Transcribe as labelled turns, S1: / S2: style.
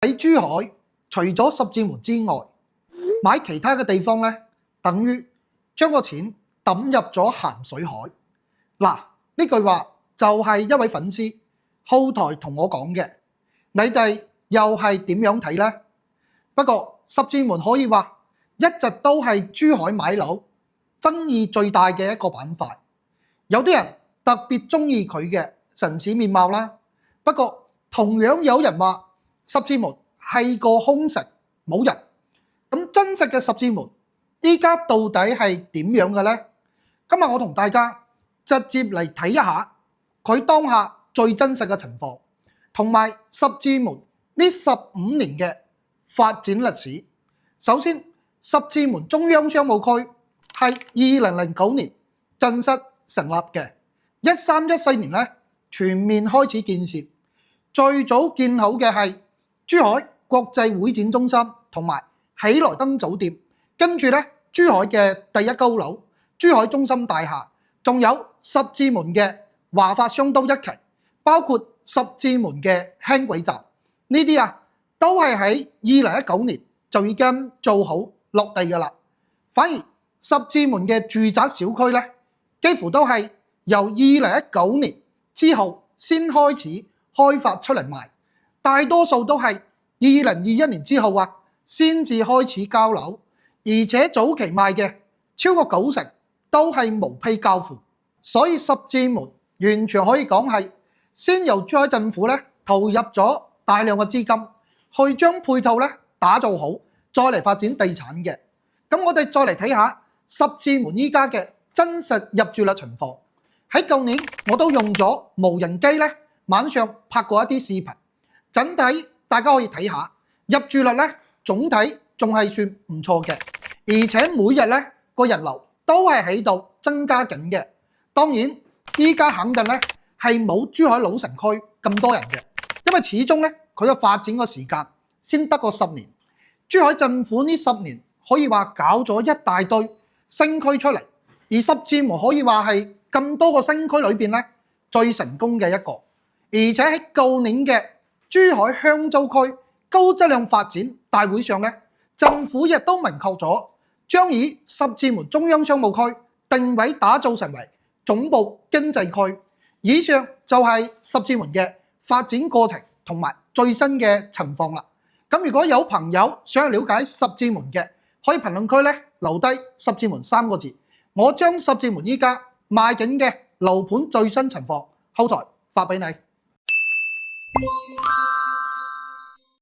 S1: 喺珠海，除咗十字門之外，買其他嘅地方咧，等於將個錢抌入咗鹹水海。嗱，呢句話就係一位粉絲後台同我講嘅，你哋又係點樣睇呢？不過十字門可以話一直都係珠海買樓爭議最大嘅一個板塊，有啲人特別中意佢嘅城市面貌啦。不過同樣有人話十字門係個空城冇人，咁真實嘅十字門依家到底係點樣嘅呢？今日我同大家直接嚟睇一下佢當下最真實嘅情況，同埋十字門呢15年嘅發展歷史。首先，十字門中央商務區係2009年正式成立嘅，13、14年咧全面開始建設。最早建好嘅係珠海國際會展中心同埋喜來登酒店，跟住咧珠海嘅第一高樓珠海中心大廈，仲有十字門嘅華發商都一期，包括十字門嘅輕軌站，呢啲啊都係喺2019年就已經做好落地㗎啦。反而十字門嘅住宅小區咧，幾乎都係由2019年之後先開始開發出嚟賣，大多數都係2021年之後啊先至開始交樓，而且早期賣嘅超過90%都係毛坯交付。所以十字門完全可以講係先由珠海政府咧投入咗大量嘅資金去將配套咧打造好，再嚟發展地產嘅。咁我哋再嚟睇下十字門依家嘅真實入住率情況。喺舊年我都用咗無人機咧晚上拍過一啲視頻，整體大家可以睇下入住率咧總體仲係算唔錯嘅，而且每日咧個人流都係喺度增加緊嘅。當然依家肯定咧係冇珠海老城區咁多人嘅，因為始終咧佢嘅發展個時間先得個10年。珠海政府呢10年可以話搞咗一大堆新區出嚟，而十字門可以話係咁多個新區裏邊咧最成功嘅一個。而且喺舊年嘅珠海香洲區高質量發展大會上咧，政府亦都明確咗將以十字門中央商務區定位打造成為總部經濟區。以上就係十字門嘅發展過程同埋最新嘅情況啦。咁如果有朋友想去了解十字門嘅，可以評論區咧留低十字門3個字，我將十字門依家賣緊嘅樓盤最新情況後台發俾你。